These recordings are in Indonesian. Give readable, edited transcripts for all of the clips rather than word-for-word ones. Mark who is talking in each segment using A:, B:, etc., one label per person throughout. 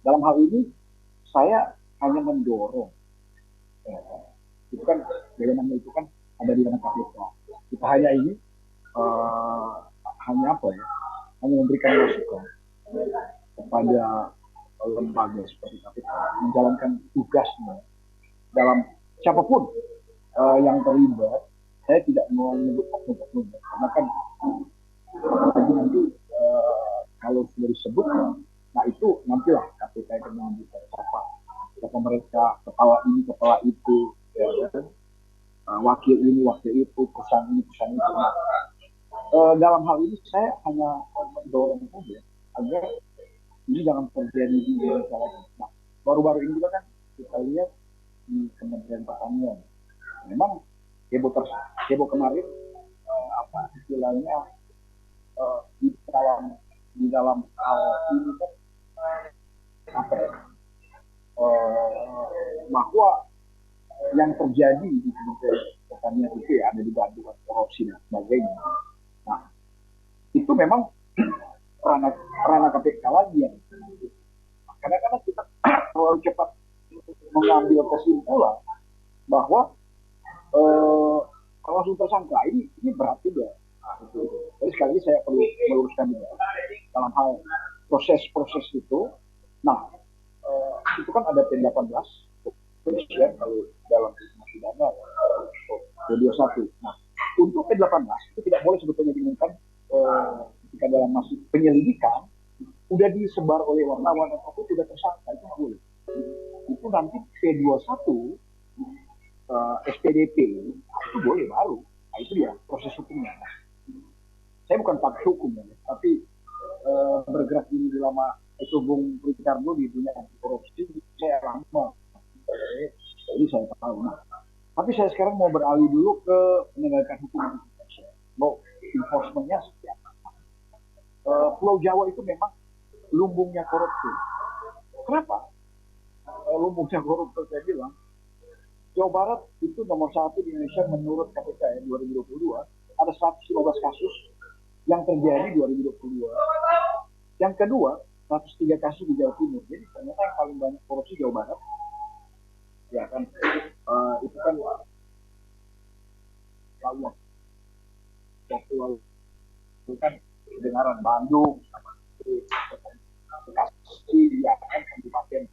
A: Dalam hal ini saya hanya mendorong, ya, itu kan wewenangnya itu kan ada di dalam KPK. Kita hanya ini eh, hanya apa ya? Hanya memberikan masukan kepada lembaga seperti KPK menjalankan tugasnya dalam siapapun yang terlibat. Saya tidak mau menyebut oknum-oknum karena kan lagi nanti kalau sudah disebut, nah itu nantilah KPK akan menunjukkan siapa mereka, kepala ini kepala itu, ya kan? Wakil ini wakil itu, perusahaan ini perusahaan itu. Nah, dalam hal ini saya hanya mendorong saja agar ini jangan terjadi di Indonesia lagi. Nah, baru-baru ini juga kan kita lihat di Kementerian Pertanian, memang heboh heboh kemarin, apa istilahnya, di dalam hal ini kan, apa ya, bahwa yang terjadi di Kementerian Pertanian itu ya ada dugaan korupsi dan sebagainya. Nah, itu memang ranah ranah KPK lagi yang kadang-kadang kita terlalu cepat mengambil kesimpulan bahwa kalau langsung tersangka ini berat juga. Nah, itu. Jadi sekali lagi saya perlu meluruskan juga dalam hal proses-proses itu. Nah, itu kan ada P18 kepolisian kalau dalam hukum pidana P21. Nah, untuk P18 itu tidak boleh sebetulnya diumumkan ketika dalam masih penyelidikan udah disebar oleh wartawan ataupun sudah tersangka, itu nggak boleh. Itu nanti P21 SPDP itu boleh baru. Nah, itu dia proses hukumnya. Saya bukan pakar hukum ya, tapi bergerak di lama itu Bung Ricardo di dunia anti korupsi saya lama, jadi saya tahu. Nah, tapi saya sekarang mau beralih dulu ke penegakan hukum di Indonesia. Mau enforcementnya seperti apa? Pulau Jawa itu memang lumbungnya korupsi. Kenapa? Lumbungnya korupsi saya bilang Jawa Barat itu nomor satu di Indonesia menurut KPK ya, 2022 ada 115 kasus yang terjadi 2022. Yang kedua 103 kasus di Jawa Timur. Jadi ternyata yang paling banyak korupsi Jawa Barat, ya kan? Itu kan lalu waktu lalu kan kedengaran Bandung, Bekasi, ya kan kabupaten.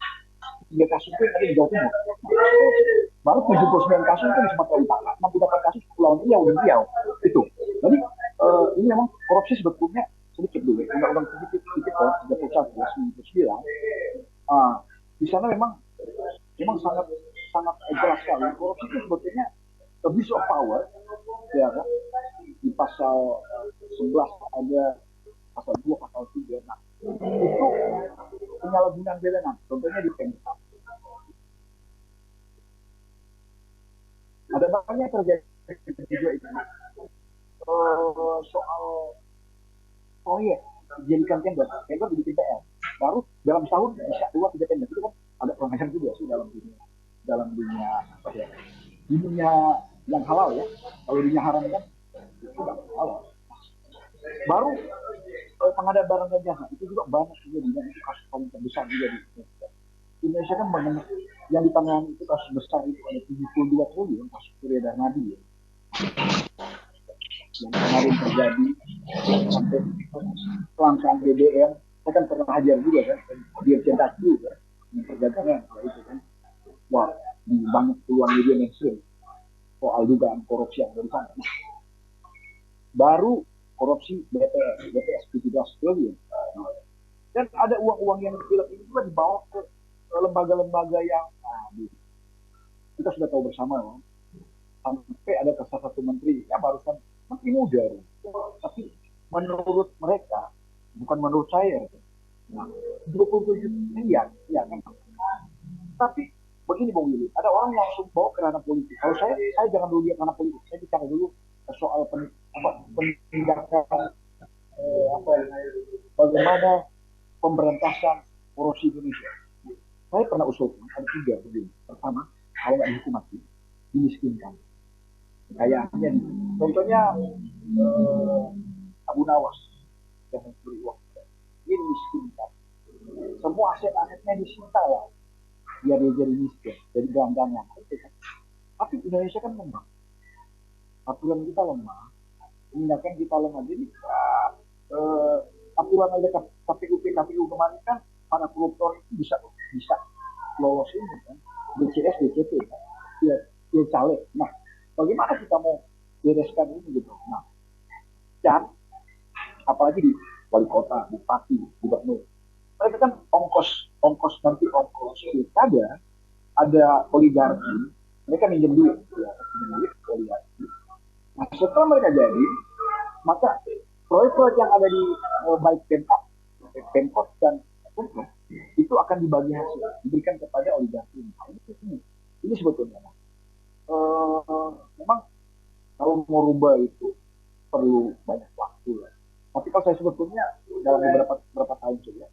A: Tiga kasus itu ada di Jawa Timur. Baru 79 kasus itu di Sumatera Utara, 68 kasus di Pulau Riau dan Riau. Itu. Jadi ini memang korupsi sebetulnya sedikit dulu. Undang-undang tipikor 31 ya, 99. Di sana memang sangat sangat jelas sekali. Korupsi itu sebetulnya abuse of power, ya kan? Di pasal 11 ada pasal 2, pasal 3. Nah, itu penyalahgunaan wewenang. Contohnya di Pemda. Ada banyak terjadi juga itu soal proyek dijadikan tender dibikin PR baru dalam setahun bisa 2-3 tender. Itu kan ada pelanggaran juga sih dalam dunia apa ya, di dunia yang halal ya. Kalau dunia haram kan itu tidak halal. Baru pengadaan barang dan jasa itu juga banyak juga di itu kasus paling terbesar juga di Indonesia. Indonesia kan mengenai yang ditangani itu kasus besar itu ada 72 triliun kasus Surya Darmadi ya, yang kemarin terjadi sampai kelangkaan BBM. Saya kan pernah ajar juga kan, dia cetak juga perdagangan itu kan. Wah, di banyak peluang media mainstream soal dugaan korupsi yang ada di sana. Baru korupsi BPS 17 triliun. Dan ada uang-uang yang film ini juga dibawa ke lembaga-lembaga yang kita sudah tahu bersama ya. Sampai ada salah satu menteri yang barusan menteri muda, tapi menurut mereka, bukan menurut saya, nah, 27 miliar ya kan. Tapi begini Bung Willy, ada orang yang langsung bawa ke ranah politik. Kalau saya jangan dulu lihat ranah politik, saya bicara dulu soal penindakan, apa bagaimana pemberantasan korupsi Indonesia. Saya pernah usulkan ada 3 begini. Pertama, kalau nggak dihukum mati, dimiskinkan. Kayaknya contohnya Abu Nawas yang mencuri uang, ini dimiskinkan. Semua aset-aset asetnya disita lah, biar dia jadi miskin, jadi gelandangan. Tapi Indonesia kan lemah, aturan kita lemah, tindakan kita lemah. Jadi eh, aturan ada KPU PKPU kemarin kan para koruptor itu bisa bisa lolos ini kan, DCS DCP kan, ya, ya caleg. Nah, bagaimana kita mau bereskan ini gitu? Nah, dan apalagi di wali kota, bupati, gubernur, mereka kan ongkos ongkos nanti ongkos pilkada ada oligarki, mereka minjem duit, ya, minjem duit oligarki. Nah, setelah mereka jadi, maka proyek-proyek yang ada di baik Pemkot dan Pemkot itu akan dibagi hasil, diberikan kepada oligarki. Ini sebetulnya memang kalau mau rubah itu perlu banyak waktu ya. Tapi kalau saya sebetulnya dalam beberapa tahun saja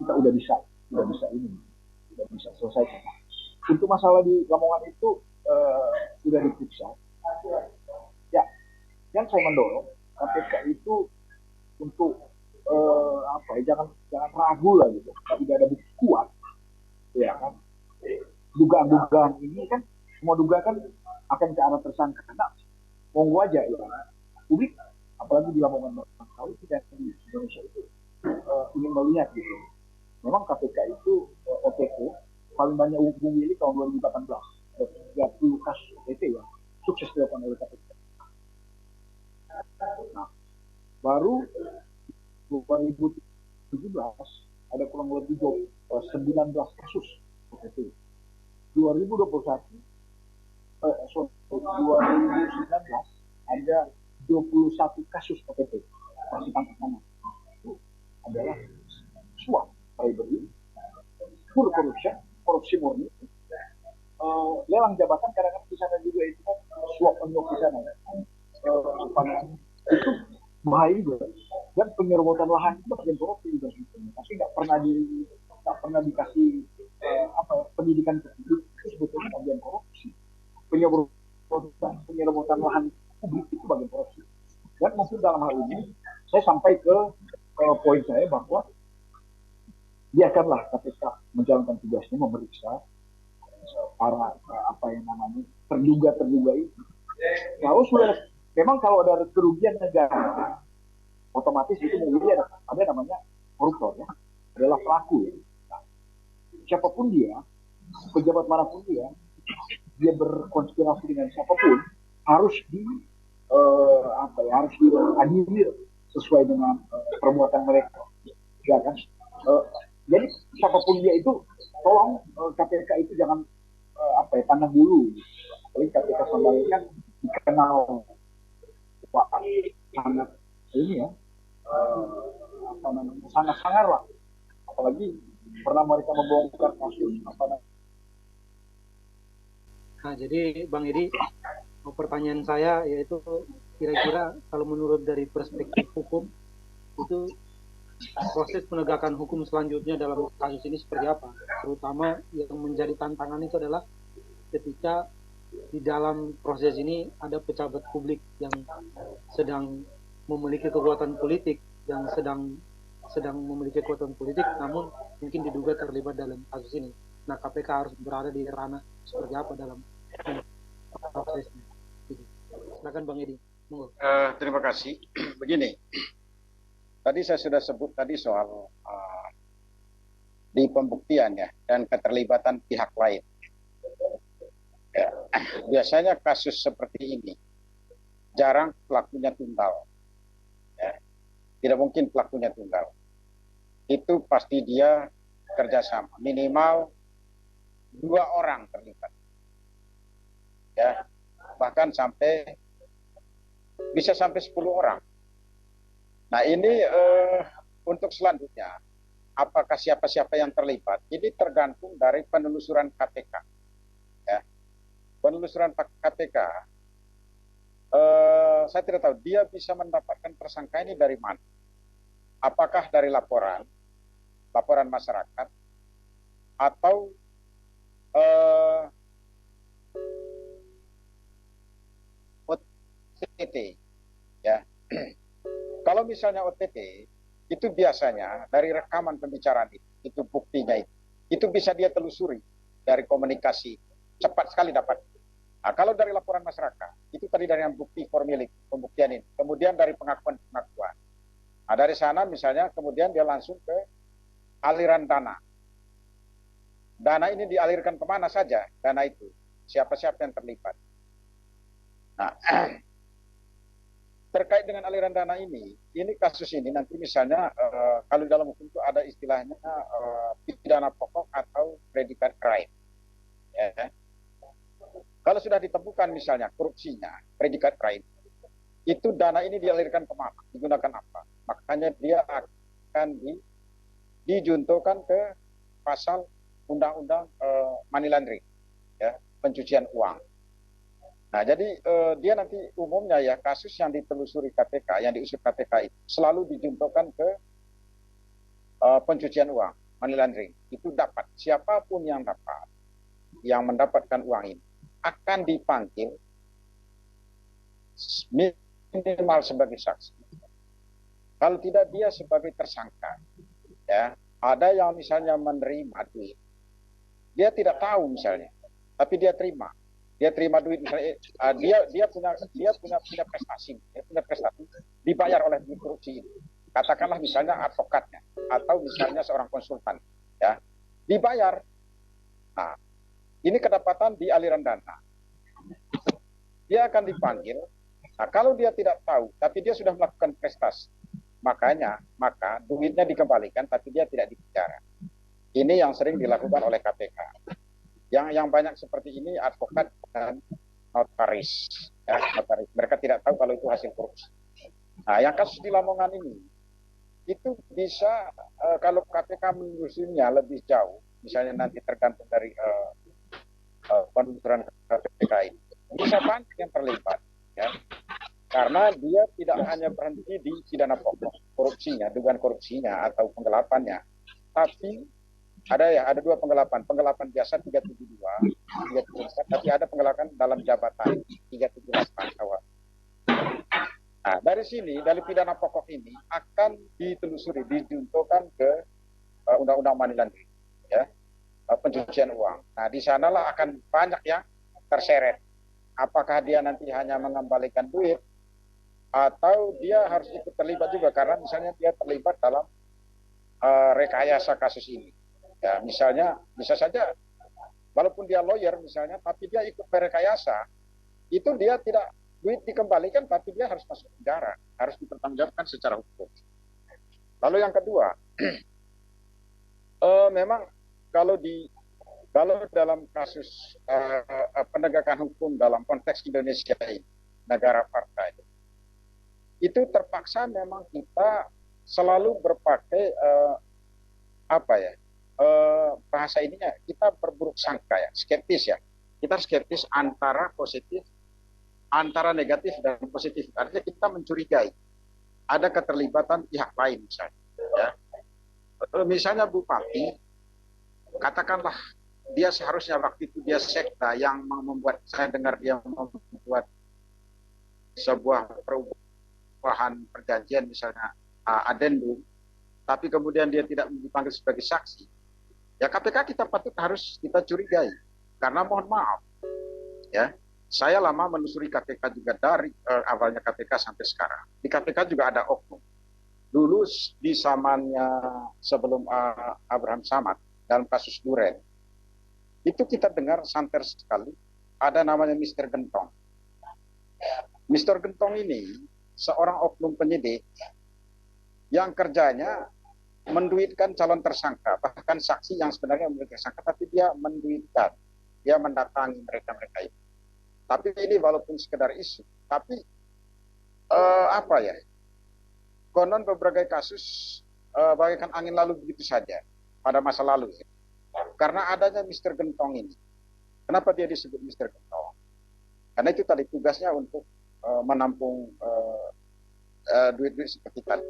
A: kita udah bisa ini, udah bisa selesaikan. Untuk masalah di Lamongan itu sudah diperiksa. Ya, yang saya mendorong KPK itu untuk apa ya, jangan jangan ragu lah gitu. Kalau tidak ada bukti kuat, ya kan. Dugaan-dugaan ini kan semua dugaan kan akan ke arah tersangka. Nah, monggo aja ya. Publik apalagi di Lamongan tahu tidak di Indonesia itu ingin melihat gitu. Memang KPK itu OTT paling banyak Bung Willy tahun 2018 ada 30 kasus OTT ya sukses dilakukan oleh KPK. Nah, baru 2017 ada kurang lebih 19 kasus OTT. 2021 2019 ada 21 kasus OTT masih tangkap tangan. Itu adalah suap, bribery, full corruption, korupsi murni, lelang jabatan kadang-kadang di sana juga itu kan suap penyuap di sana ya. Itu bahaya juga, dan penyerobotan lahan itu bagian korupsi juga sebetulnya, tapi nggak pernah dikasih pendidikan itu sebetulnya bagian korupsi. Penyerobotan lahan publik itu bagian korupsi. Dan mungkin dalam hal ini saya sampai ke poin saya bahwa biarkanlah KPK menjalankan tugasnya memeriksa para apa yang namanya terduga itu. Kalau sudah memang kalau ada kerugian negara, otomatis itu mungkin ada namanya koruptor ya, adalah pelaku ya. Nah, siapapun dia, pejabat manapun dia berkonspirasi dengan siapapun harus harus diadili sesuai dengan perbuatan mereka, ya kan? Jadi siapapun dia itu, tolong KPK itu jangan pandang bulu. Apalagi KPK Sambal kan dikenal sangat ini ya, sangat sangar lah. Apalagi pernah mereka membongkar kasus
B: Nah, jadi Bang Edi, pertanyaan saya yaitu kira-kira kalau menurut dari perspektif hukum itu proses penegakan hukum selanjutnya dalam kasus ini seperti apa? Terutama yang menjadi tantangan itu adalah ketika di dalam proses ini ada pejabat publik yang sedang memiliki kekuatan politik, yang sedang memiliki kekuatan politik, namun mungkin diduga terlibat dalam kasus ini. Nah, KPK harus berada di ranah seperti apa dalam prosesnya? Silakan Bang Edi.
C: Terima kasih. Begini, tadi saya sudah sebut tadi soal di pembuktian ya dan keterlibatan pihak lain. Ya, biasanya kasus seperti ini jarang pelakunya tunggal. Ya, tidak mungkin pelakunya tunggal. Itu pasti dia kerjasama, minimal 2 orang terlibat. Ya, bahkan bisa sampai 10 orang. Nah, ini untuk selanjutnya, apakah siapa-siapa yang terlibat? Ini tergantung dari penelusuran KPK. Ya. Penelusuran KPK, saya tidak tahu dia bisa mendapatkan tersangka ini dari mana. Apakah dari laporan masyarakat, atau OTT, ya. Kalau misalnya OTT itu biasanya dari rekaman pembicaraan itu buktinya itu bisa dia telusuri dari komunikasi, cepat sekali dapat. Nah, kalau dari laporan masyarakat, itu tadi dari yang bukti formulir, pembuktian ini. Kemudian dari pengakuan-pengakuan. Nah, dari sana misalnya kemudian dia langsung ke aliran dana. Dana ini dialirkan kemana saja, dana itu. Siapa-siapa yang terlibat. Nah, terkait dengan aliran dana ini kasus ini nanti misalnya kalau dalam hukum itu ada istilahnya pidana pokok atau predikat crime. Ya. Kalau sudah ditemukan misalnya korupsinya, predikat crime, itu dana ini dialirkan kemana, digunakan apa? Makanya dia akan dijuntukan ke pasal undang-undang money laundering, ya, pencucian uang. Nah, jadi dia nanti umumnya ya kasus yang ditelusuri KPK, yang diusut KPK itu selalu dijuntukan ke pencucian uang, money laundering. Itu dapat siapapun yang mendapatkan uang ini akan dipanggil minimal sebagai saksi. Kalau tidak dia sebagai tersangka. Ya, ada yang misalnya menerima duit, dia tidak tahu misalnya, tapi dia terima. Dia terima duit misalnya, dia punya prestasi, dibayar oleh duit korupsi ini. Katakanlah misalnya advokatnya atau misalnya seorang konsultan, ya, dibayar. Nah, ini kedapatan di aliran dana. Dia akan dipanggil. Nah, kalau dia tidak tahu, tapi dia sudah melakukan prestasi, maka duitnya dikembalikan, tapi dia tidak dipenjara. Ini yang sering dilakukan oleh KPK. Yang banyak seperti ini advokat dan notaris. Ya, notaris. Mereka tidak tahu kalau itu hasil korupsi. Nah, yang kasus di Lamongan ini, itu bisa kalau KPK menelusurinya lebih jauh, misalnya nanti tergantung dari penelusuran KPK ini, bisa banyak yang terlibat, ya, karena dia tidak hanya berhenti di pidana pokok korupsinya, dugaan korupsinya atau penggelapannya, tapi ada dua penggelapan biasa 372, tapi ada penggelapan dalam jabatan 378 awal. Nah, dari sini, dari pidana pokok ini akan ditelusuri, dijuntukan ke undang-undang money laundering, ya, pencucian uang. Nah, di sanalah akan banyak yang terseret. Apakah dia nanti hanya mengembalikan duit atau dia harus ikut terlibat juga karena misalnya dia terlibat dalam rekayasa kasus ini. Ya, misalnya bisa saja walaupun dia lawyer misalnya, tapi dia ikut merekayasa, itu dia tidak duit dikembalikan, tapi dia harus masuk penjara, harus dipertanggungjawabkan secara hukum. Lalu yang kedua, memang kalau dalam kasus penegakan hukum dalam konteks Indonesia ini, negara partai, itu terpaksa memang kita selalu berpakai bahasa ininya kita berburuk sangka ya, skeptis ya. Kita skeptis antara negatif dan positif. Artinya kita mencurigai ada keterlibatan pihak lain misalnya. Ya. Misalnya Bupati, katakanlah dia seharusnya waktu itu dia sekda yang membuat, saya dengar dia membuat sebuah perubahan perjanjian misalnya adendum, tapi kemudian dia tidak dipanggil sebagai saksi. Ya KPK kita patut harus kita curigai, karena mohon maaf, ya saya lama menelusuri KPK juga dari awalnya KPK sampai sekarang. Di KPK juga ada oknum. Dulu di zamannya sebelum Abraham Samad dalam kasus Duren, itu kita dengar santer sekali ada namanya Mr. Gentong. Mr. Gentong ini seorang oknum penyidik yang kerjanya menduitkan calon tersangka, bahkan saksi yang sebenarnya menjadi tersangka, tapi dia menduitkan, dia mendatangi mereka itu. Tapi ini walaupun sekedar isu, tapi konon berbagai kasus bagaikan angin lalu begitu saja pada masa lalu. Karena adanya Mr. Gentong ini. Kenapa dia disebut Mr. Gentong? Karena itu tadi tugasnya untuk menampung duit-duit seperti tadi.